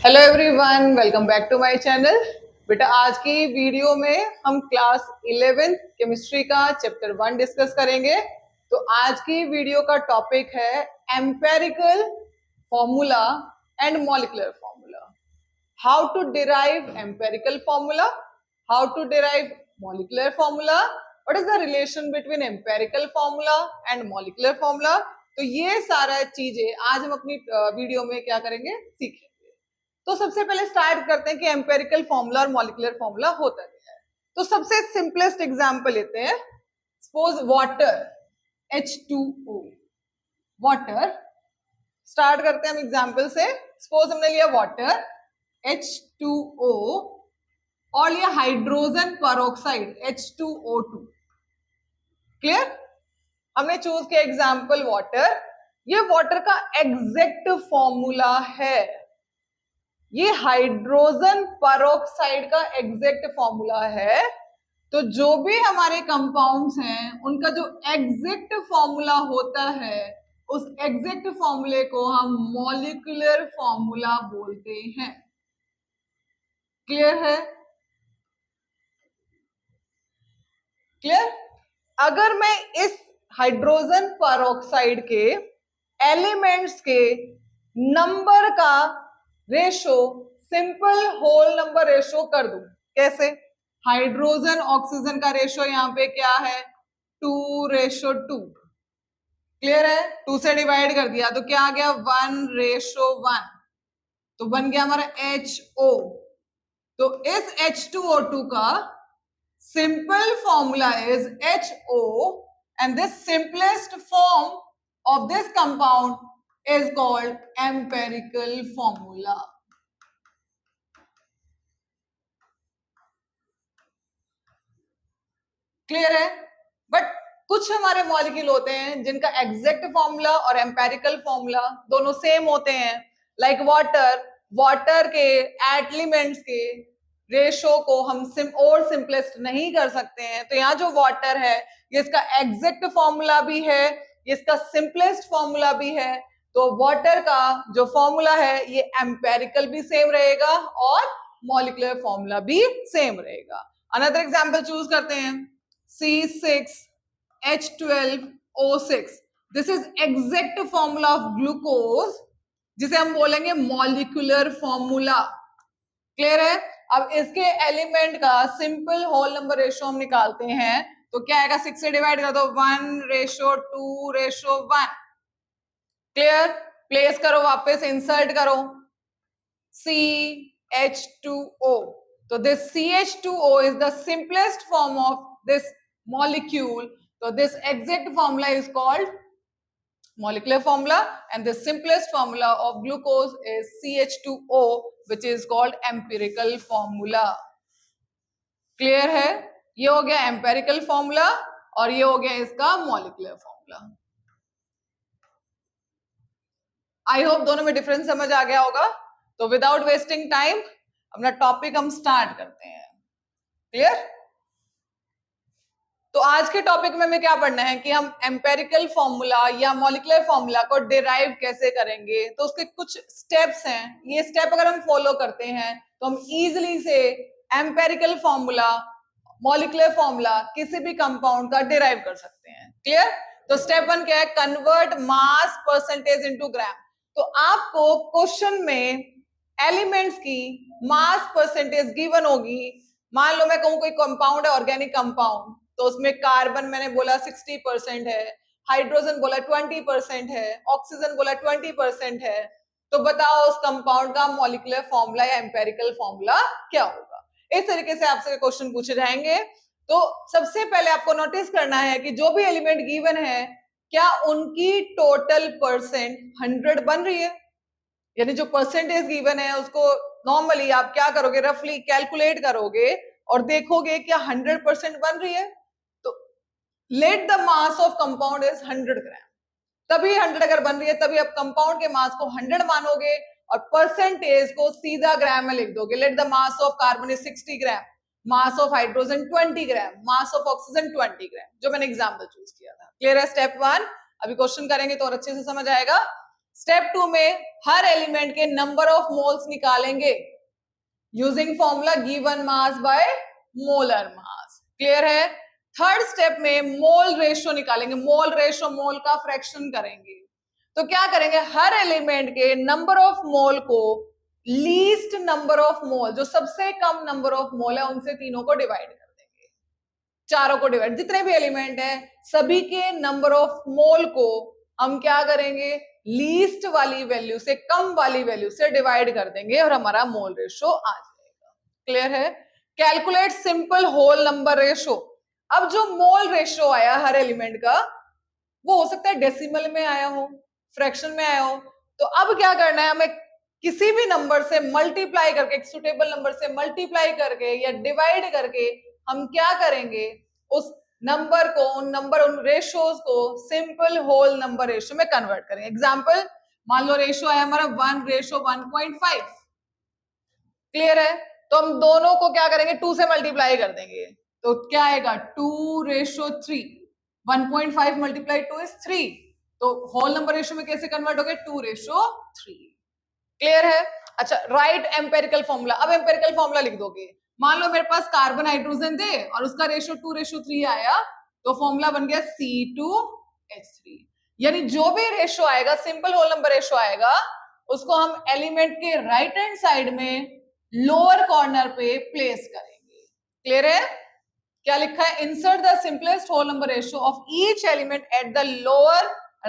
Hello everyone, welcome back to my channel. बेटा आज की वीडियो में हम क्लास 11th केमिस्ट्री का चैप्टर 1 डिस्कस करेंगे। तो आज की वीडियो का टॉपिक है empirical formula and molecular formula. How to derive empirical formula, how to derive molecular formula, what is the relation between empirical formula and molecular formula. तो ये सारा चीजें आज हम अपनी वीडियो में क्या करेंगे, सीखेंगे। तो सबसे पहले स्टार्ट करते हैं कि एम्पेरिकल फॉर्मूला और मॉलिक्यूलर फॉर्मूला होता क्या है। तो सबसे सिंपलेस्ट एग्जांपल लेते हैं। Suppose water H2O, water. Start करते हैं हम एग्जांपल से। सपोज हमने लिया वाटर H2O और लिया हाइड्रोजन पेरोक्साइड H2O2। क्लियर? हमने चूज किया एग्जांपल वाटर। ये वाटर का एग्जैक्ट फॉर्मूला है, ये हाइड्रोजन पेरोक्साइड का एग्जैक्ट फॉर्मूला है। तो जो भी हमारे कंपाउंड्स हैं उनका जो एग्जैक्ट फॉर्मूला होता है उस एग्जैक्ट फॉर्मूले को हम मॉलिक्यूलर फॉर्मूला बोलते हैं। क्लियर है? क्लियर? अगर मैं इस हाइड्रोजन पेरोक्साइड के एलिमेंट्स के नंबर का ratio simple whole number ratio कर दूं, कैसे? हाइड्रोजन ऑक्सीजन का रेशो यहाँ पे क्या है, 2:2। क्लियर है? 2 से डिवाइड कर दिया तो क्या आ गया, 1:1। तो बन गया हमारा HO। तो इस H2O2 का simple formula is HO and this simplest form of this compound is called empirical formula। Clear है? बट कुछ हमारे मॉलिक्यूल होते हैं जिनका एग्जैक्ट फॉर्मूला और एम्पेरिकल फॉर्मूला दोनों सेम होते हैं। लाइक वाटर, वाटर के एलिमेंट्स के रेशो को हम और सिंपलेस्ट नहीं कर सकते हैं। तो यहाँ जो वाटर है ये इसका एग्जैक्ट फॉर्मूला भी है, ये इसका सिंपलेस्ट फॉर्मूला भी है। तो वाटर का जो फॉर्मूला है ये एम्पेरिकल भी सेम रहेगा और मॉलिक्यूलर फॉर्मूला भी सेम रहेगा। अनदर एग्जांपल चूज करते हैं, C6H12O6। This is exact formula of glucose, जिसे हम बोलेंगे मॉलिक्यूलर फॉर्मूला। क्लियर है? अब इसके एलिमेंट का सिंपल होल नंबर रेशो हम निकालते हैं तो क्या आएगा, 6 से डिवाइड कर दो, 1:2:1। क्लियर? प्लेस करो, वापस इंसर्ट करो CH2O। तो this CH2O is the simplest form of this molecule. So this exact formula is called molecular formula and the simplest formula of glucose is CH2O, which is called empirical formula। Clear है? ये हो गया empirical formula और ये हो गया इसका molecular formula. I hope दोनों में डिफरेंस समझ आ गया होगा। तो विदाउट वेस्टिंग टाइम अपना टॉपिक हम स्टार्ट करते हैं। क्लियर? तो आज के टॉपिक में हमें क्या पढ़ना है कि हम एम्पेरिकल फॉर्मूला या मॉलिक्यूलर फॉर्मूला को डिराइव कैसे करेंगे। तो उसके कुछ स्टेप्स हैं, ये स्टेप अगर हम फॉलो करते हैं तो हम इजीली से एम्पेरिकल फॉर्मूला, मॉलिक्यूलर फॉर्मूला किसी भी कंपाउंड का डिराइव कर सकते हैं। क्लियर? तो स्टेप 1 क्या है, convert mass percentage into gram. तो आपको क्वेश्चन में एलिमेंट्स की मास परसेंटेज गिवन होगी। मान लो मैं कहूं कोई कंपाउंड है ऑर्गेनिक कंपाउंड, तो उसमें कार्बन मैंने बोला 60% है, हाइड्रोजन बोला 20% है, ऑक्सीजन बोला 20% है। तो बताओ उस कंपाउंड का मॉलिक्यूलर फॉर्मूला या एम्पेरिकल फॉर्मूला क्या होगा। इस तरीके से आपसे क्वेश्चन पूछे जाएंगे। तो सबसे पहले आपको नोटिस करना है कि जो भी एलिमेंट गिवन है क्या उनकी टोटल परसेंट 100 बन रही है। यानी जो परसेंटेज गिवन है उसको नॉर्मली आप क्या करोगे, रफली कैलकुलेट करोगे और देखोगे क्या 100% बन रही है। तो let the mass of compound is 100 ग्राम, तभी 100 अगर बन रही है तभी आप कंपाउंड के मास को 100 मानोगे और परसेंटेज को सीधा ग्राम में लिख दोगे। Let the mass of carbon is 60 gram, mass of hydrogen 20 gram, mass of oxygen 20 ग्राम, जो मैंने एग्जाम्पल चूज किया था। क्लियर है? स्टेप 1 अभी क्वेश्चन करेंगे तो और अच्छे से समझ आएगा। स्टेप 2 में हर एलिमेंट के नंबर ऑफ मोल्स निकालेंगे using formula given mass by molar mass. Clear है? थर्ड स्टेप में मोल रेशियो निकालेंगे, मोल रेशियो, मोल का फ्रैक्शन करेंगे। तो क्या करेंगे, हर एलिमेंट के नंबर ऑफ मोल को लीस्ट नंबर ऑफ मोल, जो सबसे कम नंबर ऑफ मोल है, उनसे तीनों को डिवाइड कर देंगे, चारों को डिवाइड, जितने भी एलिमेंट है सभी के नंबर ऑफ मोल को हम क्या करेंगे, लीस्ट वाली वैल्यू से, कम वाली वैल्यू से डिवाइड कर देंगे और हमारा मोल रेशियो आ जाएगा। क्लियर है? Calculate simple whole number ratio. अब जो मोल रेशियो आया हर एलिमेंट का, वो हो सकता है डेसिमल में आया हो, फ्रैक्शन में आया हो। तो अब क्या करना है, हमें किसी भी नंबर से मल्टीप्लाई करके, एक सुटेबल नंबर से मल्टीप्लाई करके या डिवाइड करके हम क्या करेंगे, उस नंबर को, उन रेशियोज को सिंपल होल नंबर रेशियो में कन्वर्ट करेंगे। एग्जांपल, मान लो रेशियो आया हमारा 1:1.5। क्लियर है? तो हम दोनों को क्या करेंगे, 2 से मल्टीप्लाई कर देंगे, तो क्या आएगा, 2:3। 1.5 मल्टीप्लाई 2 इज 3। तो होल नंबर रेशियो में कैसे कन्वर्ट हो गए, 2:3। क्लियर है? अच्छा, राइट एम्पेरिकल फॉर्मूला। अब एम्पेरिकल फॉर्मूला लिख दोगे। मान लो मेरे पास कार्बन हाइड्रोजन थे और उसका रेशियो 2:3 आया, तो फॉर्मूला बन गया C2H3। यानी जो भी रेशियो आएगा, सिंपल होल नंबर रेशियो आएगा, उसको हम एलिमेंट के राइट हैंड साइड में लोअर कॉर्नर पे प्लेस करेंगे। क्लियर है? क्या लिखा है, insert the simplest whole number ratio of each element at the lower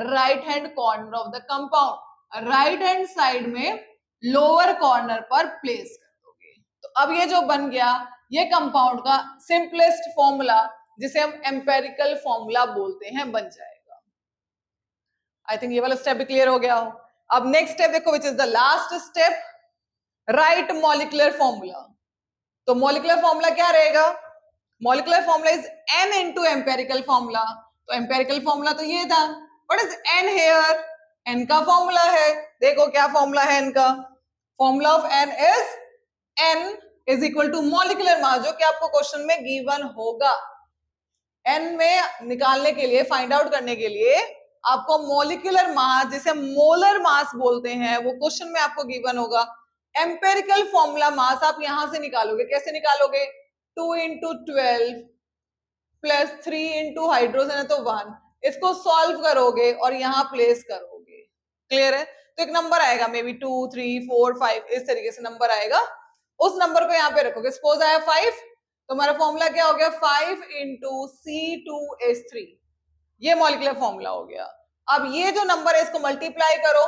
right hand corner of the compound. Right hand side में लोअर कॉर्नर पर प्लेस कर दोगे। तो अब ये जो बन गया, ये कंपाउंड का सिंपलेस्ट फॉर्मूला, जिसे हम एम्पेरिकल फॉर्मूला बोलते हैं, बन जाएगा। आई थिंक ये वाला स्टेप भी क्लियर हो गया हो। अब नेक्स्ट स्टेप देखो, which is the last step, right molecular formula. तो मॉलिक्यूलर फॉर्मूला क्या रहेगा, molecular formula is n into empirical formula. तो एम्पेरिकल फॉर्मूला तो ये था, what is n here, n का फॉर्मूला है। देखो क्या फॉर्मूला है n का, formula of n is n is equal to molecular mass, जो कि आपको क्वेश्चन में गिवन होगा। n में निकालने के लिए, फाइंड आउट करने के लिए आपको मॉलिक्यूलर मास, जिसे मोलर मास बोलते हैं, वो क्वेश्चन में आपको गिवन होगा। एम्पेरिकल फॉर्मूला मास आप यहां से निकालोगे, कैसे निकालोगे, 2 इंटू 12 प्लस 3 इंटू हाइड्रोजन है तो 1, इसको सॉल्व करोगे और यहाँ प्लेस करोगे। क्लियर है? तो एक नंबर आएगा, मे बी 2, 3, 4, 5, इस तरीके से नंबर आएगा। उस नंबर को यहाँ पे रखोगे। सपोज आया 5, तो हमारा फॉर्मूला क्या हो गया, 5 इंटू C2H3। ये मॉलिक्यूलर फॉर्मूला हो गया। अब ये जो नंबर है, इसको मल्टीप्लाई करो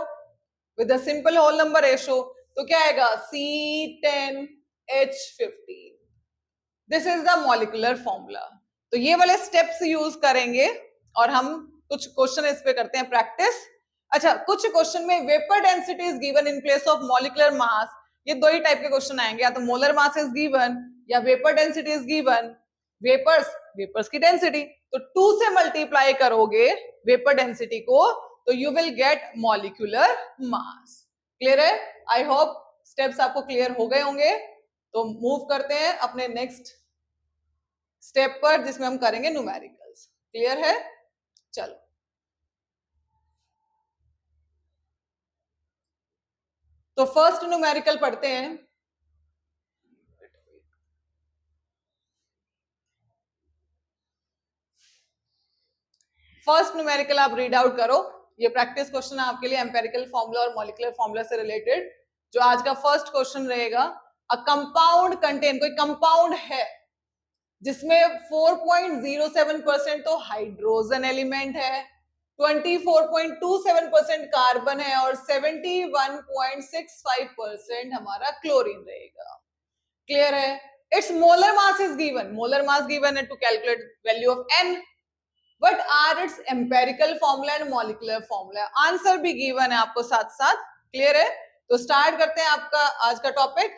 with the simple whole number ratio, तो क्या आएगा, C10H15। This is the molecular formula. तो ये वाले स्टेप्स यूज करेंगे और हम कुछ क्वेश्चन इस पे करते हैं प्रैक्टिस। अच्छा, कुछ क्वेश्चन में vapour density is given in place of molecular mass. ये दो ही टाइप के क्वेश्चन आएंगे, या तो मोलर मास इज गिवन या vapour density is given. Vapours की डेंसिटी, तो 2 से मल्टीप्लाई करोगे वेपर डेंसिटी को, तो you will get molecular mass. Clear है? आई होप स्टेप्स आपको क्लियर हो गए होंगे। तो मूव करते हैं अपने नेक्स्ट स्टेप पर, जिसमें हम करेंगे न्यूमेरिकल्स। क्लियर है? चलो, तो फर्स्ट न्यूमेरिकल पढ़ते हैं। फर्स्ट न्यूमेरिकल आप रीड आउट करो। ये प्रैक्टिस क्वेश्चन है आपके लिए, एम्पेरिकल फॉर्मूला और मॉलिक्यूलर फॉर्मूला से रिलेटेड, जो आज का फर्स्ट क्वेश्चन रहेगा। अ कंपाउंड कंटेन, कोई कंपाउंड है जिसमें 4.07% तो हाइड्रोजन एलिमेंट है, 24.27% कार्बन है और 71.65% हमारा क्लोरीन रहेगा। क्लियर है? Its molar mass is given, molar mass given है to calculate value of n। What are its empirical formula and molecular formula? Answer भी गिवन है आपको साथ साथ। क्लियर है? तो स्टार्ट करते हैं आपका आज का टॉपिक,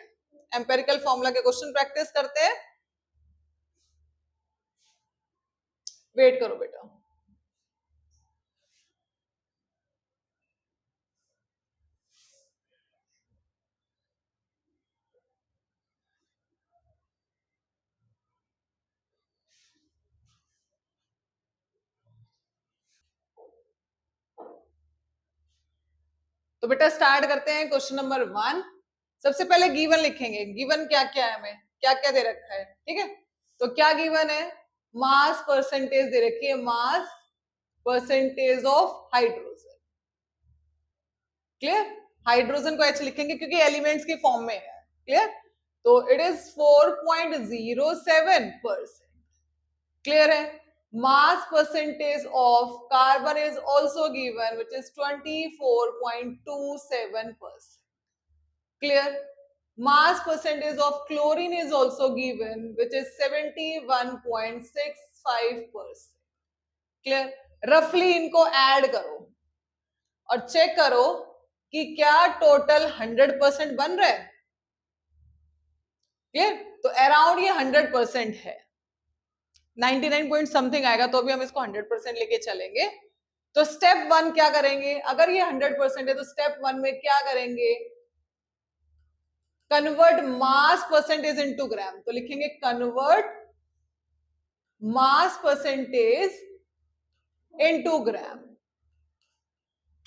एम्पेरिकल फॉर्मूला के क्वेश्चन प्रैक्टिस करते हैं। वेट करो बेटा। तो बेटा स्टार्ट करते हैं क्वेश्चन नंबर 1। सबसे पहले गिवन लिखेंगे, गिवन क्या क्या है, हमें क्या क्या दे रखा है, ठीक है। तो क्या गिवन है, मास परसेंटेज दे रखी है, mass percentage of hydrogen. Clear, hydrogen को ऐसे लिखेंगे क्योंकि एलिमेंट्स की फॉर्म में है। क्लियर, तो इट इज 4.07%। क्लियर है, mass percentage of carbon is also given, which is 24.27%. Clear, mass percentage of chlorine is also given, which is 71.65%. Clear, roughly इनको ऐड करो और चेक करो कि क्या टोटल 100% बन रहा है। क्लियर, तो अराउंड ये 100% है, 99 पॉइंट समथिंग आएगा तो भी हम इसको 100% लेके चलेंगे। तो स्टेप 1 क्या करेंगे, अगर ये 100% है तो स्टेप 1 में क्या करेंगे, convert mass percentage into gram. तो लिखेंगे कन्वर्ट मास परसेंटेज इनटू ग्राम।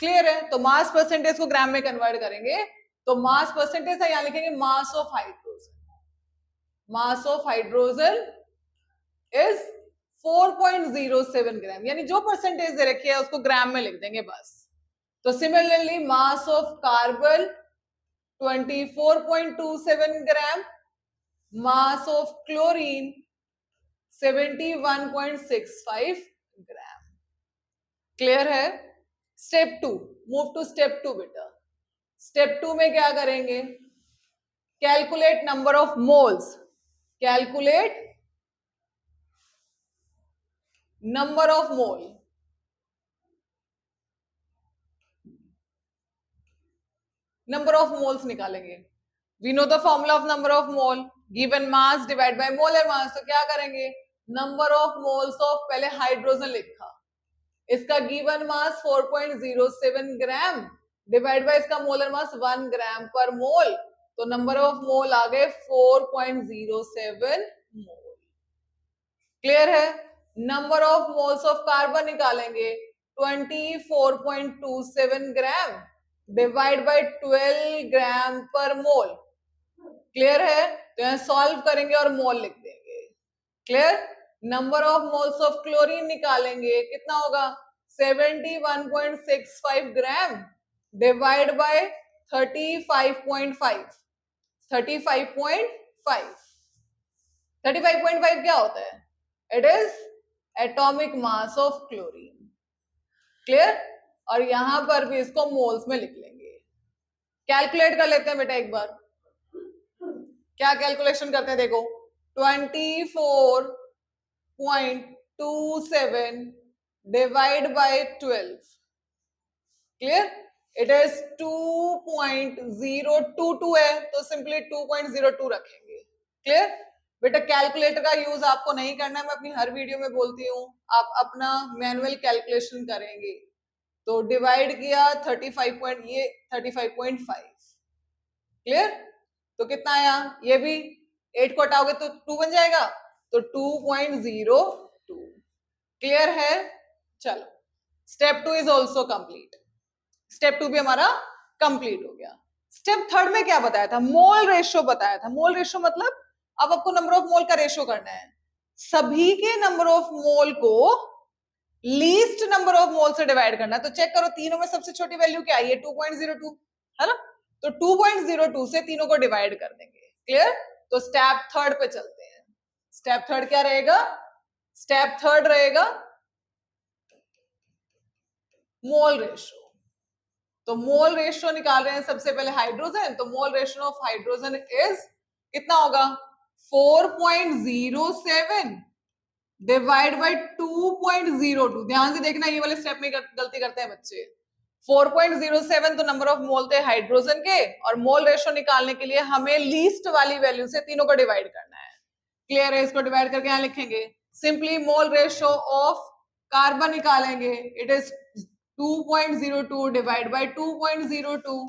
क्लियर है, तो मास परसेंटेज को ग्राम में कन्वर्ट करेंगे, तो मास परसेंटेज है, यहां लिखेंगे mass of hydrogen. Mass of hydrogen is 4.07 ग्राम, यानी जो परसेंटेज दे रखी है उसको ग्राम में लिख देंगे बस। तो similarly mass of carbon 24.27 gram, mass of chlorine 71.65 gram. Clear है। स्टेप 2, मूव टू स्टेप 2 बेटा। स्टेप 2 में क्या करेंगे, calculate number of moles. Calculate number of mole। number of moles निकालेंगे। we know the formula of number of mole, given mass divide by molar mass। तो क्या करेंगे, number of moles of, पहले hydrogen लिखा, इसका given mass 4.07 gram divide by इसका molar mass 1 ग्राम पर मोल, तो नंबर ऑफ मोल आ गए 4.07 मोल। क्लियर है। Number of moles of carbon निकालेंगे, 24.27 ग्राम डिवाइड बाय 12 ग्राम पर मोल। क्लियर है, तो यहां सॉल्व करेंगे और मोल लिख देंगे। Clear. Number of moles of chlorine निकालेंगे, कितना होगा 71.65 ग्राम डिवाइड बाय 35.5। 35.5 क्या होता है, it is atomic mass of chlorine. Clear, और यहां पर भी इसको मोल्स में लिख लेंगे। कैलकुलेट कर लेते हैं बेटा एक बार, क्या कैलकुलेशन करते हैं देखो, 24.27 divide by 12। Clear, it is 2.022 है, तो सिंपली 2.02 रखेंगे। क्लियर बेटा, कैलकुलेटर का यूज आपको नहीं करना है, मैं अपनी हर वीडियो में बोलती हूँ, आप अपना मैनुअल कैलकुलेशन करेंगे। तो डिवाइड किया 35.5। क्लियर, तो कितना आया, ये भी 8 को हटाओगे तो 2 बन जाएगा, तो 2.02। क्लियर है। चलो, step 2 is also complete. Step 2 भी हमारा कंप्लीट हो गया। स्टेप 3 में क्या बताया था, मोल रेशियो बताया था। मोल रेशियो मतलब अब आपको नंबर ऑफ मोल का रेशियो करना है, सभी के नंबर ऑफ मोल को लीस्ट नंबर ऑफ मोल से डिवाइड करना है। तो चेक करो, तीनों में सबसे छोटी वैल्यू क्या है, 2.02 है ना, तो 2.02 से तीनों को डिवाइड कर देंगे। क्लियर, तो स्टेप 3 पे चलते हैं। स्टेप 3 क्या रहेगा, स्टेप 3 रहेगा मोल रेशियो। तो मोल रेशियो निकाल रहे हैं सबसे पहले हाइड्रोजन, तो मोल रेशियो ऑफ हाइड्रोजन इज कितना होगा, 4.07 डिवाइड बाय 2.02। ध्यान से देखना, ये वाले स्टेप में गलती करते हैं बच्चे। 4.07 तो नंबर ऑफ मोल थे हाइड्रोजन के, और मोल रेशियो निकालने के लिए हमें लीस्ट वाली वैल्यू से तीनों को डिवाइड करना है। क्लियर है, इसको डिवाइड करके यहां लिखेंगे। Simply mole ratio of carbon निकालेंगे, it is 2.02 divide by 2.02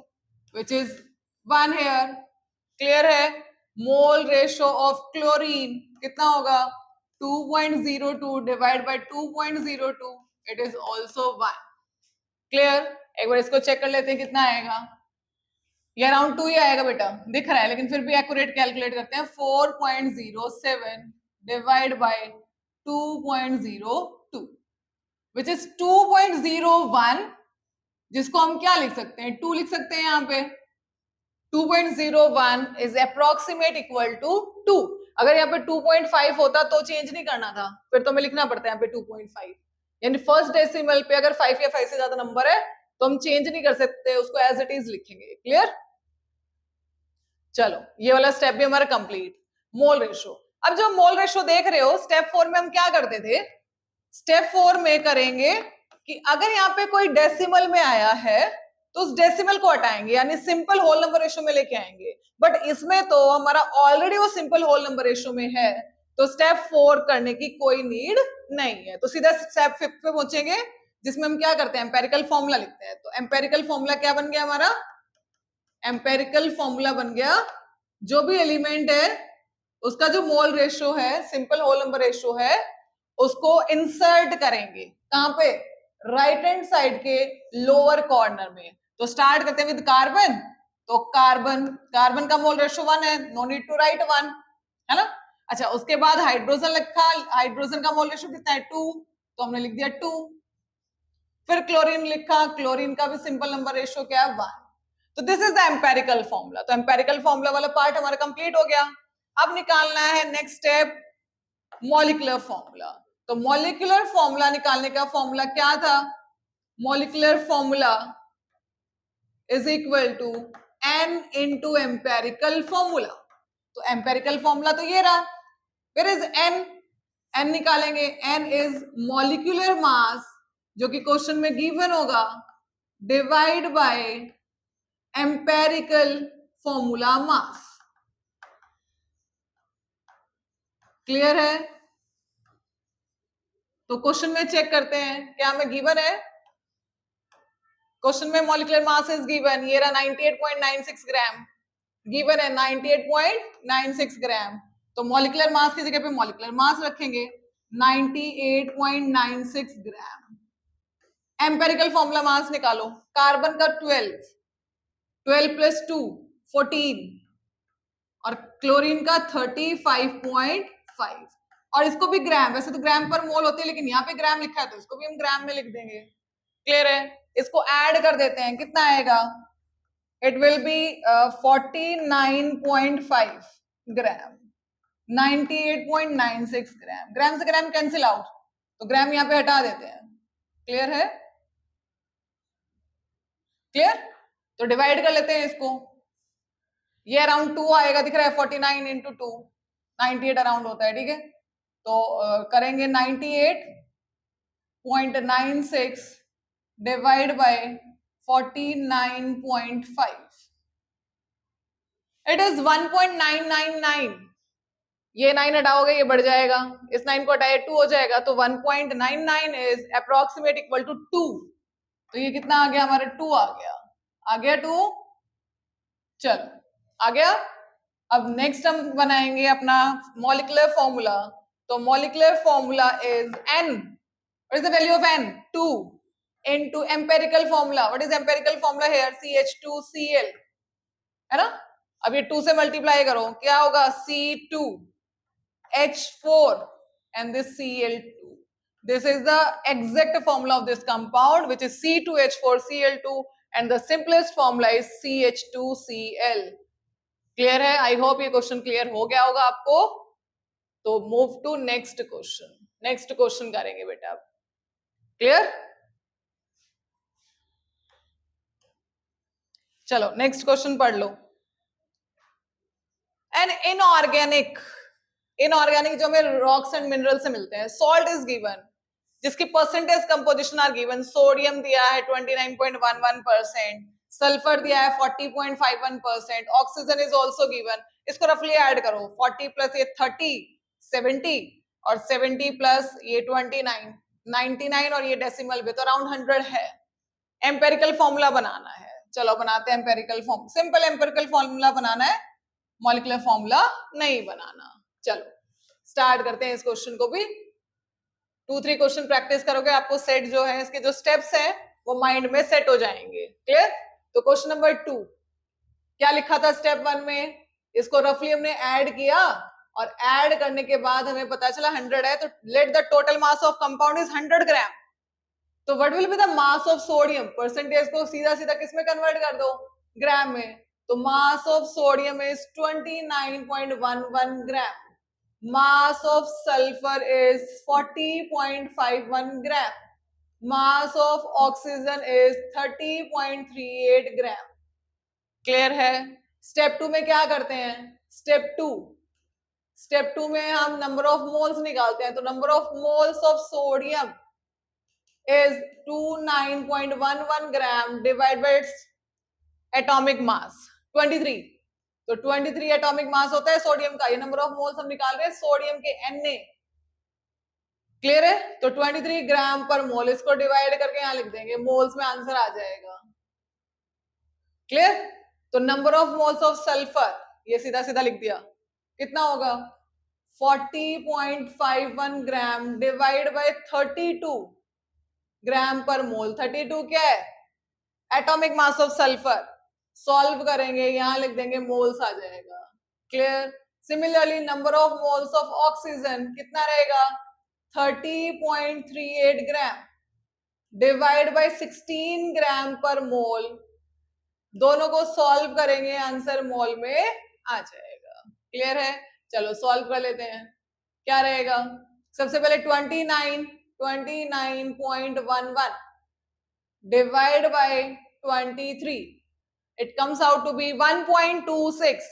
which is 1 here। Clear है। मोल रेशियो ऑफ क्लोरीन कितना होगा, 2.02 divide by 2.02, it is also 1। Clear, एक बार इसको चेक कर लेते हैं कितना आएगा। ये अराउंड 2 ही आएगा बेटा, दिख रहा है, लेकिन फिर भी एक्यूरेट कैलकुलेट करते हैं। 4.07 डिवाइड बाय 2.02 विच इज 2.01, जिसको हम क्या लिख सकते हैं, 2 लिख सकते हैं यहाँ पे। 2.01 इज अप्रोक्सीमेट इक्वल टू 2। अगर यहाँ पे 2.5 होता तो चेंज नहीं करना था, फिर तो हमें लिखना पड़ता है यहाँ पे 2.5। यानी फर्स्ट डेसिमल पे अगर 5 या 5 से ज्यादा नंबर है तो हम चेंज नहीं कर सकते, उसको एज इट इज लिखेंगे। क्लियर? चलो ये वाला स्टेप भी हमारा कंप्लीट। Mole ratio. अब जो मोल रेशो देख रहे हो, स्टेप 4 में हम क्या करते थे, स्टेप 4 में करेंगे कि अगर यहाँ पे कोई डेसिमल में आया है तो उस डेसिमल को हटाएंगे, यानी सिंपल होल नंबर रेशो में लेके आएंगे। बट इसमें तो हमारा ऑलरेडी वो सिंपल होल नंबर रेशो में है, तो स्टेप 4 करने की कोई नीड नहीं है। तो सीधा स्टेप 5 पे पहुंचेंगे, जिसमें हम क्या करते हैं, एम्पेरिकल फॉर्मूला लिखते हैं। तो एम्पेरिकल फॉर्मूला क्या बन गया हमारा, एम्पेरिकल फॉर्मूला बन गया, जो भी एलिमेंट है उसका जो मोल रेशो है, सिंपल होल नंबर रेशो है, उसको इंसर्ट करेंगे कहां पे, राइट हैंड साइड के लोअर कॉर्नर में। तो स्टार्ट करते हैं विद कार्बन। तो कार्बन, कार्बन का मोल रेशो 1 है, नो नीड टू राइट 1, है ना। अच्छा, उसके बाद हाइड्रोजन लिखा, हाइड्रोजन का मोल रेशो कितना है, 2, तो हमने लिख दिया 2। फिर क्लोरीन लिखा, क्लोरीन का भी सिंपल नंबर रेशो क्या है, 1। तो this is the empirical formula. तो एम्पेरिकल फॉर्मूला वाला पार्ट हमारा कंप्लीट हो गया। अब निकालना है नेक्स्ट स्टेप, मॉलिक्यूलर फॉर्मूला। तो मॉलिक्यूलर फॉर्मूला निकालने का फॉर्मूला क्या था, molecular formula is equal to n into empirical formula. तो एम्पेरिकल फॉर्मूला तो ये रहा, फिर इज n, n निकालेंगे, n इज मॉलिक्यूलर मास, जो कि क्वेश्चन में गिवन होगा, divide by empirical formula mass. Clear है? तो क्वेश्चन में चेक करते हैं क्या हमें गिवन है। क्वेश्चन में मॉलिक्यूलर मास इज गिवन, ये रहा 98.96 ग्राम, गिवन है 98.96 ग्राम। तो मॉलिक्यूलर मास की जगह पे मॉलिक्यूलर मास रखेंगे 98.96 ग्राम। एम्पेरिकल फॉर्मूला मास निकालो, कार्बन का 12, 12 प्लस 2 14, और क्लोरीन का 35.5, और इसको भी ग्राम, वैसे तो ग्राम पर मोल होते हैं लेकिन यहाँ पे ग्राम लिखा है तो इसको भी हम ग्राम में लिख देंगे। क्लियर है? इसको ऐड कर देते हैं, कितना आएगा, इट विल बी 49.5 ग्राम, 98.96 ग्राम। ग्राम से ग्राम कैंसिल आउट, तो ग्राम यहाँ पे हटा देते हैं। क्लियर है? क्लियर? तो डिवाइड कर लेते हैं इसको, ये अराउंड 2 आएगा, दिख रहा है 49 इंटू 2, 98 अराउंड होता है, ठीक है। तो करेंगे 98.96 डिवाइड बाय 49.5, इट इज 1.999। ये 9 हटाओगे ये बढ़ जाएगा, इस 9 को हटाए 2 हो जाएगा, तो 1.99 इज अप्रोक्सीमेट इक्वल टू 2। तो ये कितना आ गया हमारा, 2 आ गया, आ गया 2। चलो आ गया। अब नेक्स्ट हम बनाएंगे अपना मॉलिक्यूलर फॉर्मूला। तो molecular formula is n, what is the value of n, 2 into empirical formula, what is empirical formula here, CH2Cl, है ना। अब ये 2 से मल्टीप्लाई करो, क्या होगा, C2H4 and this Cl2. This is the exact formula of this compound, which is C2H4Cl2, and the simplest formula is CH2Cl. Clear है? I hope ये क्वेश्चन क्लियर हो गया होगा आपको। तो move to next question, next question करेंगे बेटा अब। क्लियर? चलो नेक्स्ट क्वेश्चन पढ़ लो। एन इनऑर्गेनिक, इनऑर्गेनिक जो हमें रॉक्स एंड मिनरल से मिलते हैं, सॉल्ट इज गिवन, जिसकी percentage composition are given. Sodium दिया है 29.11%, सल्फर दिया है 40.51%, ऑक्सीजन इज ऑल्सो गिवन। इसको रफली ऐड करो, 40 प्लस ये 30 70, और 70 प्लस ये 29 99, और ये डेसिमल भी तो अराउंड 100 है। एम्पेरिकल फॉर्मूला बनाना है, चलो बनाते हैं empirical form, simple empirical formula बनाना है, मॉलिक्यूलर फॉर्मूला नहीं बनाना। चलो स्टार्ट करते हैं इस क्वेश्चन को भी। 2-3 क्वेश्चन प्रैक्टिस करोगे, आपको सेट जो है इसके जो स्टेप्स हैं वो माइंड में सेट हो जाएंगे। क्लियर? तो क्वेश्चन नंबर 2 क्या लिखा था स्टेप 1 में, इसको रफली हमने ऐड किया और ऐड करने के बाद हमें पता चला 100 है, तो let the total mass of compound is 100 ग्राम। तो what will be the mass of sodium, percentage को सीधा सीधा किस में कन्वर्ट कर दो, ग्राम में। तो mass of sodium is 29.11 gram, mass of sulfur is 40.51 gram, mass of oxygen is 30.38 gram। Clear है? स्टेप 2 में क्या करते हैं, स्टेप टू में हम नंबर ऑफ मोल्स निकालते हैं। तो number of moles of sodium is 29.11 gram divided by its atomic mass 23। तो 23 एटॉमिक मास होता है सोडियम का, ये नंबर ऑफ मोल्स हम निकाल रहे हैं सोडियम के Na। क्लियर है? तो 23 ग्राम पर मोल, इसको डिवाइड करके यहां लिख देंगे, मोल्स में आंसर आ जाएगा। क्लियर? तो number of moles of sulphur ये सीधा सीधा लिख दिया, कितना होगा 40.51 ग्राम डिवाइड बाय 32 ग्राम पर मोल। 32 क्या है, atomic mass of sulphur. Solve करेंगे, यहां लिख देंगे, मोल्स आ जाएगा। Clear? Similarly number of moles of oxygen कितना रहेगा 30.38 ग्राम डिवाइड बाय 16 ग्राम पर मोल। दोनों को सॉल्व करेंगे, आंसर मोल में आ जाएगा। क्लियर है? चलो सॉल्व कर लेते हैं, क्या रहेगा। सबसे पहले 29.11 divide by 23, it comes out to be 1.26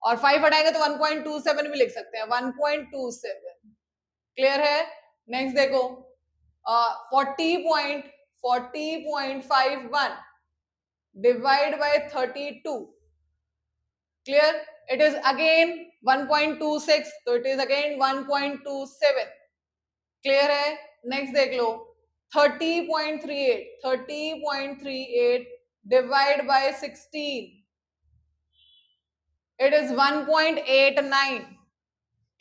और 5 हटाएंगे तो 1.27 भी लिख सकते हैं, 1.27। क्लियर है? नेक्स्ट देखो 40.51 divide by 32। Clear? It is again 1.26, तो इट इज अगेन 1.27। क्लियर है? नेक्स्ट देख लो 30.38 divide by 16, it is 1.89।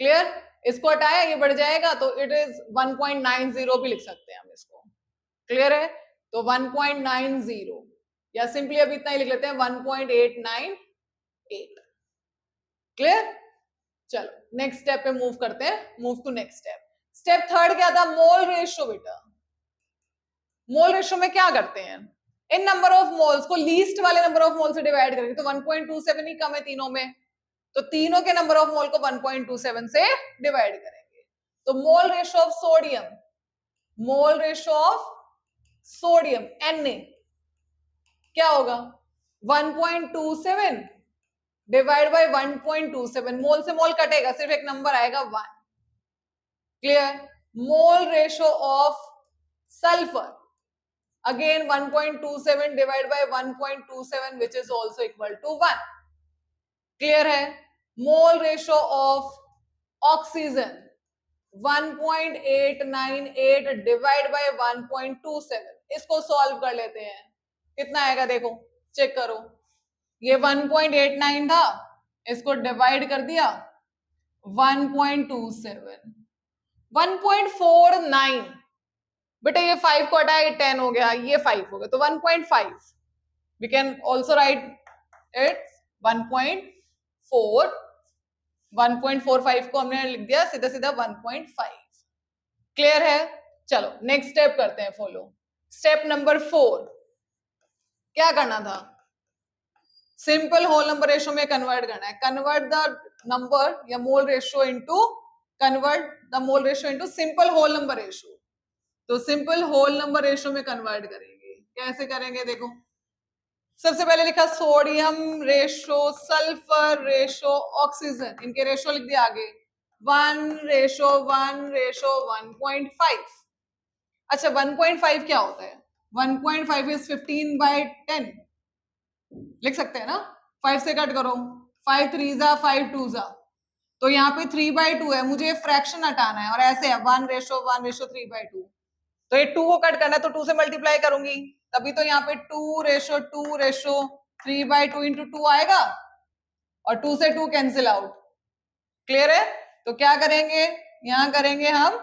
Clear? इसको हटाया ये बढ़ जाएगा तो इट इज 1.90 भी लिख सकते हैं हम इसको। क्लियर है? तो 1.90 या सिंपली अभी इतना ही लिख लेते हैं 1.898। क्लियर? चलो नेक्स्ट स्टेप पे मूव करते हैं, move to next step. Step third क्या था, मोल रेशियो। बेटा मोल रेशियो में क्या करते हैं, इन नंबर ऑफ मोल्स को लीस्ट वाले नंबर ऑफ मोल से डिवाइड करेंगे। तो 1.27 ही कम है तीनों में, तो तीनों के नंबर ऑफ मोल को 1.27 से डिवाइड करेंगे। तो मोल ratio of sodium, mole ratio of sodium Na क्या होगा 1.27 डिवाइड बाय 1.27, मोल से मोल कटेगा, सिर्फ एक नंबर आएगा 1। Clear? Mole ratio of sulphur again 1.27 divide by 1.27 which is also equal to 1। Clear है? Mole ratio of oxygen 1.898 divide by 1.27, इसको solve कर लेते हैं, कितना आएगा देखो, चेक करो। ये 1.89 था, इसको डिवाइड कर दिया 1.27, 1.49। बेटा ये 5 को हटाया, ये 10 हो गया, ये 5 हो गया, तो 1.5 we can also write it 1.4, 1.45 को हमने लिख दिया सीधा सीधा 1.5। क्लियर है? चलो नेक्स्ट स्टेप करते हैं फॉलो। स्टेप नंबर 4 क्या करना था, सिंपल होल नंबर रेशियो में कन्वर्ट करना है। कन्वर्ट द नंबर या mole ratio into, convert the mole ratio into simple whole number ratio. तो सिंपल होल नंबर रेशियो में कन्वर्ट करेंगे, कैसे करेंगे देखो। सबसे पहले लिखा sodium ratio, sulphur ratio, oxygen, इनके रेशो लिख दिया आगे 1:1:1.5। अच्छा 1.5 क्या होता है, 1.5 इज 15/10 लिख सकते हैं ना, 5 से कट करो, 5 3 जा 5 2 जा, तो यहाँ पे 3/2 है, मुझे फ्रैक्शन हटाना है और ऐसे है 1:1:3/2, तो ये 2 को कट करना है तो 2 से मल्टीप्लाई करूंगी, तभी तो यहाँ पे 2:2:3/2 इंटू 2 आएगा और 2 से 2 कैंसिल आउट। क्लियर है? तो क्या करेंगे, यहां करेंगे हम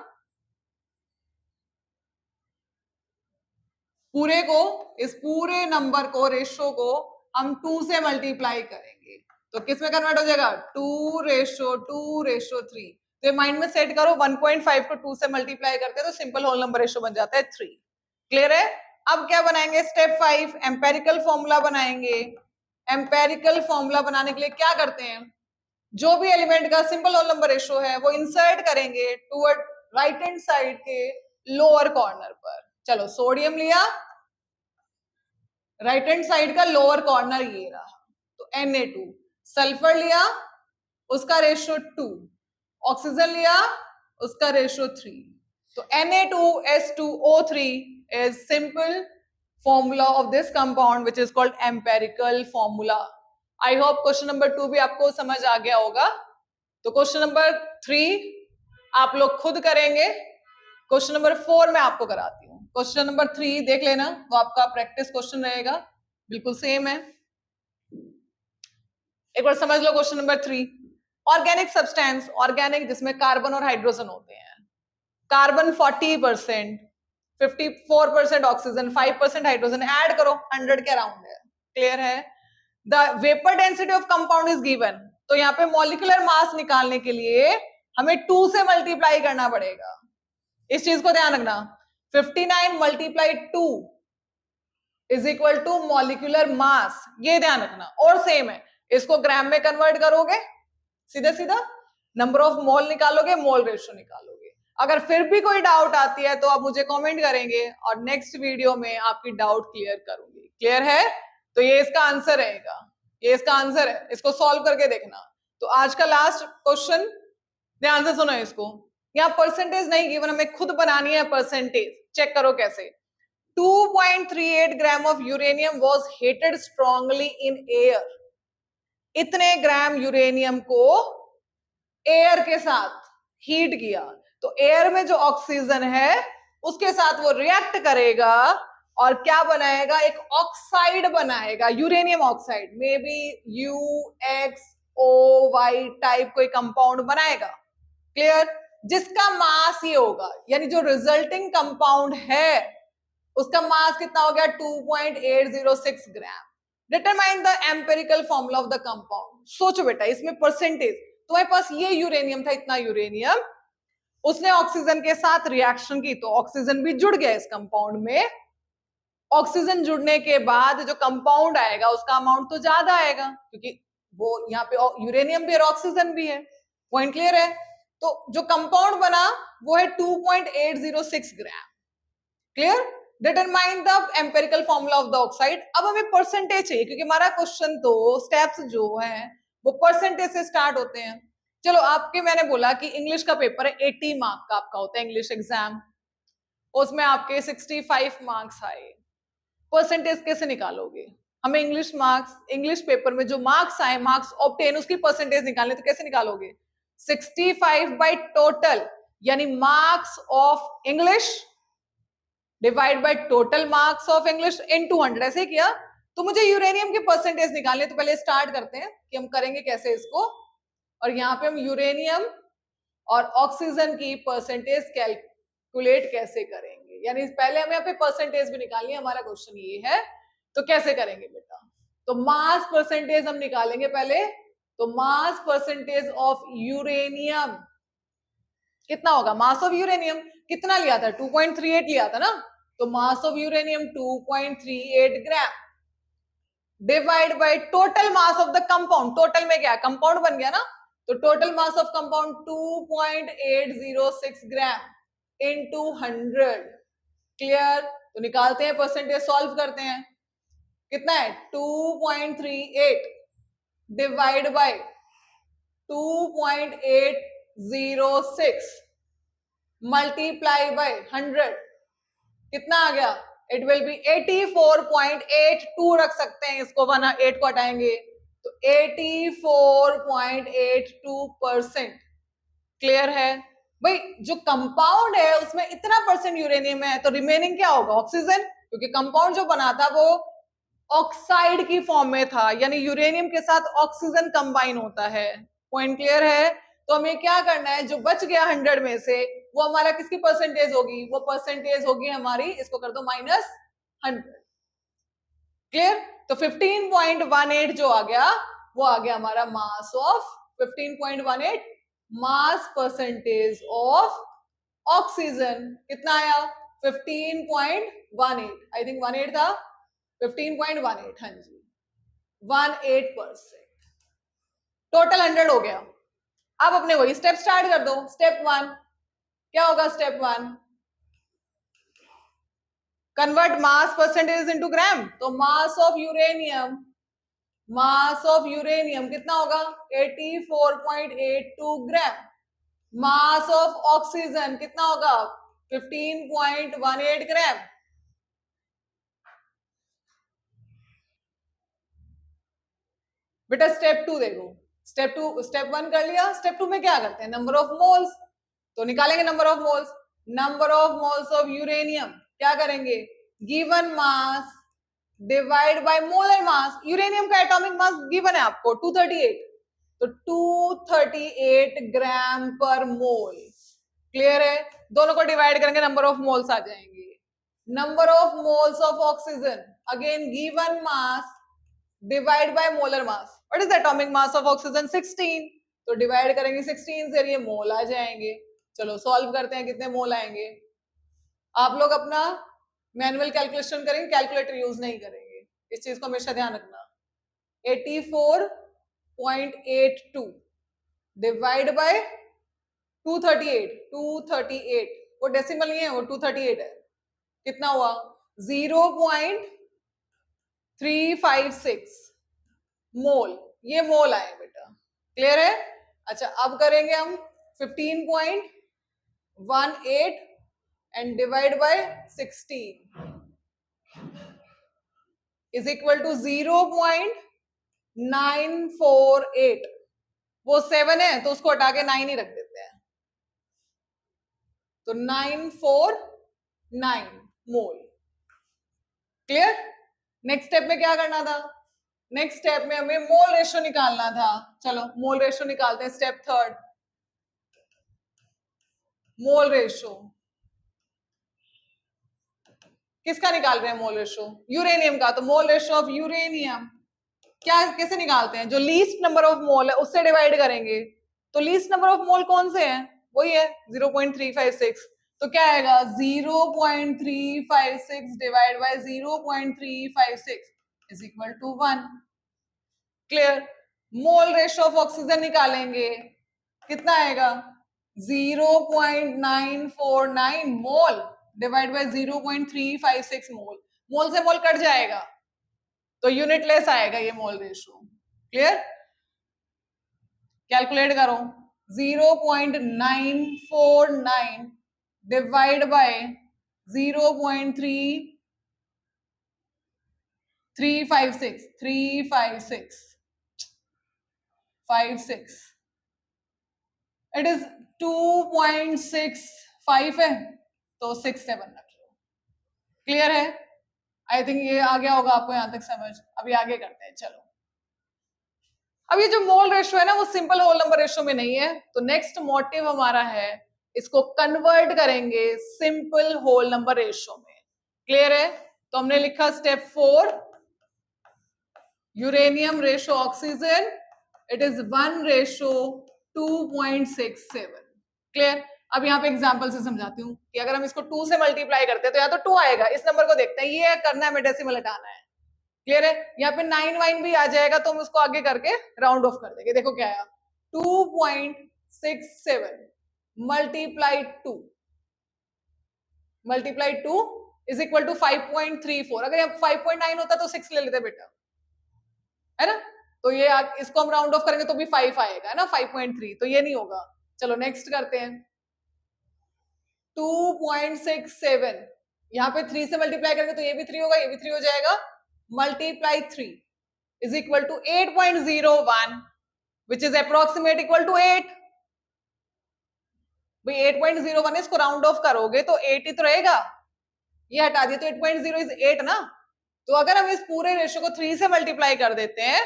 पूरे को, इस पूरे नंबर को, रेशो को हम 2 से मल्टीप्लाई करेंगे तो किस में कन्वर्ट हो जाएगा, 2:2:3। तो ये माइंड में सेट करो, 1.5 को 2 से मल्टीप्लाई करते हैं तो सिंपल होल नंबर रेशो बन जाता है 3। क्लियर है? अब क्या बनाएंगे, स्टेप 5 एम्पेरिकल फॉर्मूला बनाएंगे। एम्पेरिकल फॉर्मूला बनाने के लिए क्या करते हैं, जो भी एलिमेंट का सिंपल होल नंबर रेशो है वो इंसर्ट करेंगे टुवर्ड राइट हैंड साइड के लोअर कॉर्नर पर। चलो सोडियम लिया, राइट हैंड साइड का लोअर कॉर्नर ये रहा, तो Na2। सल्फर लिया, उसका रेशो 2। ऑक्सीजन लिया, उसका रेशो 3। तो Na2S2O3 is simple formula of this compound which is called empirical formula. I hope question number 2 भी आपको समझ आ गया होगा। तो क्वेश्चन नंबर 3 आप लोग खुद करेंगे, क्वेश्चन नंबर 4 मैं आपको कराती हूँ। क्वेश्चन नंबर 3 देख लेना, वो आपका प्रैक्टिस क्वेश्चन रहेगा, बिल्कुल सेम है। एक बार समझ लो question number 3। Organic substance, organic जिसमें कार्बन और हाइड्रोजन होते हैं, कार्बन 40%, 54% ऑक्सीजन, 5% हाइड्रोजन, ऐड करो 100 के अराउंड है। क्लियर है? The vapour density of compound is given, तो यहाँ पे मॉलिक्यूलर मास निकालने के लिए हमें 2 से मल्टीप्लाई करना पड़ेगा। इस चीज को ध्यान रखना, 59 multiply 2 is equal to molecular mass, ये ध्यान रखना। और सेम है, इसको ग्राम में कन्वर्ट करोगे, सीधा सीधा नंबर ऑफ मोल निकालोगे, मोल रेशियो निकालोगे। अगर फिर भी कोई डाउट आती है तो आप मुझे कमेंट करेंगे और नेक्स्ट वीडियो में आपकी डाउट क्लियर करूंगी। क्लियर है? तो ये इसका आंसर रहेगा, ये इसका आंसर है, इसको सॉल्व करके देखना। तो आज का लास्ट क्वेश्चन, ध्यान से सुनो इसको। यहाँ परसेंटेज नहीं गिवन, हमें खुद बनानी है परसेंटेज। चेक करो कैसे। 2.38 gram of uranium was heated strongly in air. इतने ग्राम यूरेनियम को एयर के साथ हीट किया, तो एयर में जो ऑक्सीजन है उसके साथ वो रिएक्ट करेगा और क्या बनाएगा, एक ऑक्साइड बनाएगा, uranium oxide, may be UxOY type कोई कंपाउंड बनाएगा। क्लियर? जिसका मास ये होगा, यानी जो रिजल्टिंग कंपाउंड है उसका मास कितना हो गया, 2.806 gram. Determine the empirical formula of the compound. सोचो बेटा, इसमें परसेंटेज, तुम्हारे पास ये यूरेनियम था, इतना यूरेनियम, उसने ऑक्सीजन के साथ रिएक्शन की तो ऑक्सीजन भी जुड़ गया इस कंपाउंड में। ऑक्सीजन जुड़ने के बाद जो कंपाउंड आएगा उसका अमाउंट तो ज्यादा आएगा, क्योंकि वो यहाँ पे यूरेनियम भी और ऑक्सीजन भी है। पॉइंट क्लियर है? तो जो कंपाउंड बना वो है 2.806 gram. Clear? Determine the empirical formula of the oxide. अब हमें परसेंटेज चाहिए, क्योंकि हमारा क्वेश्चन तो स्टेप्स जो है वो परसेंटेज से स्टार्ट होते हैं। चलो, आपके मैंने बोला कि इंग्लिश का पेपर है, 80 मार्क का आपका होता है इंग्लिश एग्जाम, उसमें आपके 65 मार्क्स आए। परसेंटेज कैसे निकालोगे? हमें इंग्लिश मार्क्स, इंग्लिश पेपर में जो मार्क्स आए, मार्क्स ऑब्टेन, उसकी परसेंटेज निकालने, तो कैसे निकालोगे? 65 बाई टोटल, यानी marks of English divide by total marks of English into 100। ऐसे किया तो मुझे यूरेनियम के परसेंटेज निकालने, तो पहले स्टार्ट करते हैं कि हम करेंगे कैसे इसको। और यहाँ पे हम यूरेनियम और ऑक्सीजन की परसेंटेज कैलकुलेट कैसे करेंगे, यानी पहले हमें यहाँ पे परसेंटेज भी निकालनी है। हमारा क्वेश्चन ये है, तो कैसे करेंगे बेटा? तो मास परसेंटेज हम निकालेंगे पहले। तो मास परसेंटेज ऑफ यूरेनियम कितना होगा? मास ऑफ यूरेनियम कितना लिया था? 2.38 लिया था ना, तो mass of uranium 2.38 gram divide by total mass of the compound. Total में क्या, कंपाउंड बन गया ना, तो total mass of compound 2.806 gram into 100। Clear? तो निकालते हैं परसेंटेज, सॉल्व करते हैं। कितना है? 2.38 डिवाइड बाय 2.806 मल्टीप्लाई बाय 100, कितना आ गया? इट विल बी 84.82 रख सकते हैं इसको, 8 को हटाएंगे तो 84.82%। क्लियर है भाई? जो कंपाउंड है उसमें इतना परसेंट यूरेनियम है, तो रिमेनिंग क्या होगा? ऑक्सीजन, क्योंकि कंपाउंड जो बना था वो ऑक्साइड की फॉर्म में था, यानी यूरेनियम के साथ ऑक्सीजन कंबाइन होता है। पॉइंट क्लियर है? तो हमें क्या करना है, जो बच गया 100 में से, वो हमारा किसकी परसेंटेज होगी? वो परसेंटेज होगी हमारी, इसको कर दो -, 100। क्लियर? तो 15.18 जो आ गया वो आ गया हमारा mass of 15.18 mass percentage of oxygen. कितना आया? 15.18, आई थिंक 18 था, 15.18, हाँ जी 18%। टोटल 100 हो गया। अब अपने वही स्टेप स्टार्ट कर दो। स्टेप 1 क्या होगा? Step 1 convert mass percentage into gram. तो mass of uranium, mass of uranium कितना होगा? 84.82 ग्राम। मास ऑफ ऑक्सीजन कितना होगा? 15.18 ग्राम। बेटा स्टेप 2 देखो, स्टेप 1 कर लिया, स्टेप 2 में क्या करते हैं? Number of moles. तो निकालेंगे number of moles. Number of moles of uranium क्या करेंगे? Given mass divide by molar mass. Uranium का एटॉमिक मास गिवन है आपको 238, तो 238 ग्राम पर मोल। क्लियर है? दोनों को डिवाइड करेंगे, नंबर ऑफ मोल्स आ जाएंगे। Number of moles of oxygen again given mass divide by molar mass. What is the atomic mass of oxygen? 16, तो डिवाइड करेंगे 16 से, ये मोल आ जाएंगे। चलो सॉल्व करते हैं, कितने मोल आएंगे। आप लोग अपना मैनुअल कैलकुलेशन करेंगे, कैलकुलेटर यूज नहीं करेंगे, इस चीज को हमेशा ध्यान रखना। 84.82 डिवाइड बाय 238, वो डेसिमल नहीं है, वो 238 है। कितना हुआ? 0.356 मोल। ये मोल आए बेटा। क्लियर है? अच्छा अब करेंगे हम 15.18 and divide by 16 is equal to 0.948। वो 7 है तो उसको हटा के 9 ही रख देते हैं, तो 949 मोल। क्लियर? नेक्स्ट स्टेप में क्या करना था? नेक्स्ट स्टेप में हमें मोल रेशियो निकालना था। चलो मोल रेशियो निकालते हैं। स्टेप 3 मोल रेशियो किसका निकाल रहे हैं? मोल रेशियो यूरेनियम का। तो मोल रेशियो ऑफ यूरेनियम क्या कैसे निकालते हैं? जो लीस्ट नंबर ऑफ मोल है उससे डिवाइड करेंगे। तो लीस्ट नंबर ऑफ मोल कौन से हैं? वही है 0.356। तो क्या आएगा? 0.356 divide by 0.356 is equal to 1। Clear? Mole ratio of oxygen निकालेंगे, कितना आएगा? 0.949 मोल डिवाइड बाय 0.356 मोल। मोल से मोल कट जाएगा तो यूनिटलेस आएगा ये मोल रेशियो। क्लियर? कैलकुलेट करो। 0.949 डिवाइड बाय 0.356 इट इज 2.65 है, तो 67 रख लो। क्लियर है? आई थिंक ये आ गया होगा आपको यहां तक समझ। अभी आगे करते हैं। चलो अब ये जो मोल रेशियो है ना, वो सिंपल होल नंबर रेशियो में नहीं है, तो नेक्स्ट मोटिव हमारा है इसको कन्वर्ट करेंगे सिंपल होल नंबर रेशियो में। क्लियर है? तो हमने लिखा step 4 uranium ratio oxygen it is 1:2.67। Clear? अब यहाँ पे एग्जांपल से समझाती हूँ कि अगर हम इसको 2 से मल्टीप्लाई करते हैं तो या तो 2 आएगा। इस नंबर को देखते हैं, ये करना है, हमें डेसिमल हटाना है। क्लियर है? यहाँ पे 9 वाइन भी आ जाएगा तो हम उसको आगे करके राउंड ऑफ कर देंगे। देखो क्या आया? 2.67 मल्टीप्लाई 2 इज इक्वल टू 5.34। अगर यहाँ 5.9 होता तो 6 ले लेते बेटा, है ना? तो ये इसको हम राउंड ऑफ करेंगे तो भी 5 आएगा, है ना? 5.3 तो ये नहीं होगा। चलो नेक्स्ट करते हैं। 2.67 यहाँ पे 3 से मल्टीप्लाई करेंगे तो ये भी 3 होगा, ये भी 3 हो जाएगा। Multiply 3 is equal to 8.01 which is approximate equal to 8। भाई 8.01 इसको राउंड ऑफ करोगे तो 8 ही तो रहेगा, ये हटा दिया तो 8.0 इज 8 ना। तो अगर हम इस पूरे रेशियो को 3 से मल्टीप्लाई कर देते हैं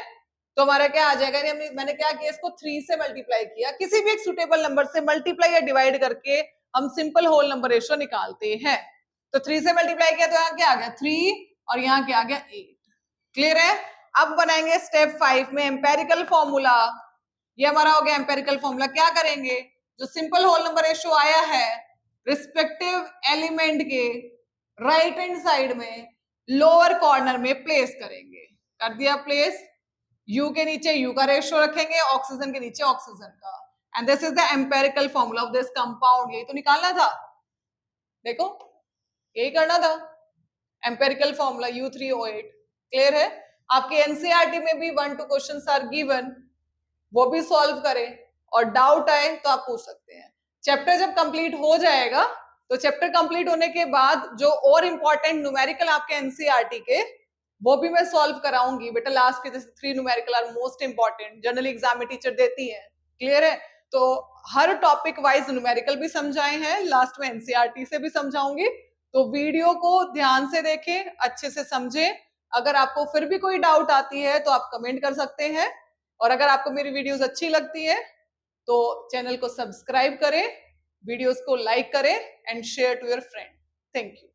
तो हमारा क्या आ जाएगा? मैंने क्या किया, इसको 3 से मल्टीप्लाई किया। किसी भी एक सुटेबल नंबर से मल्टीप्लाई या डिवाइड करके हम सिंपल होल नंबर रेशियो निकालते हैं। तो तो 3 से मल्टीप्लाई किया तो यहाँ क्या आ गया 3 और यहाँ क्या आ गया 8। क्लियर है? अब बनाएंगे स्टेप 5 में एम्पेरिकल फॉर्मूला। ये हमारा हो गया एम्पेरिकल फॉर्मूला। क्या करेंगे, जो सिंपल होल नंबर रेशियो आया है रिस्पेक्टिव एलिमेंट के राइट हैंड साइड में लोअर कॉर्नर में प्लेस करेंगे। कर दिया प्लेस। यू के नीचे यू का रेशियो रखेंगे, ऑक्सीजन के नीचे ऑक्सीजन का, and this is the empirical formula of this compound. यही तो निकालना था, देखो यही करना था, एम्पेरिकल फॉर्मूला U3O8। क्लियर है? आपके एनसीईआरटी में भी 1-2 क्वेश्चंस आर गिवन, वो भी सॉल्व करें, और डाउट आए तो आप पूछ सकते हैं। चैप्टर जब कंप्लीट हो जाएगा तो चैप्टर कंप्लीट होने के बाद जो और इंपॉर्टेंट न्यूमेरिकल आपके एनसीईआरटी के, वो भी मैं सॉल्व कराऊंगी बेटा। लास्ट के जैसे 3 numerical are most important, generally exam में टीचर देती है। क्लियर है? तो हर टॉपिक वाइज न्यूमेरिकल भी समझाए हैं, लास्ट में एनसीईआरटी से भी समझाऊंगी। तो वीडियो को ध्यान से देखें, अच्छे से समझें। अगर आपको फिर भी कोई डाउट आती है तो आप कमेंट कर सकते हैं, और अगर आपको मेरी वीडियोस अच्छी लगती है तो चैनल को सब्सक्राइब करें, वीडियोस को लाइक करें and share to your friend. Thank you.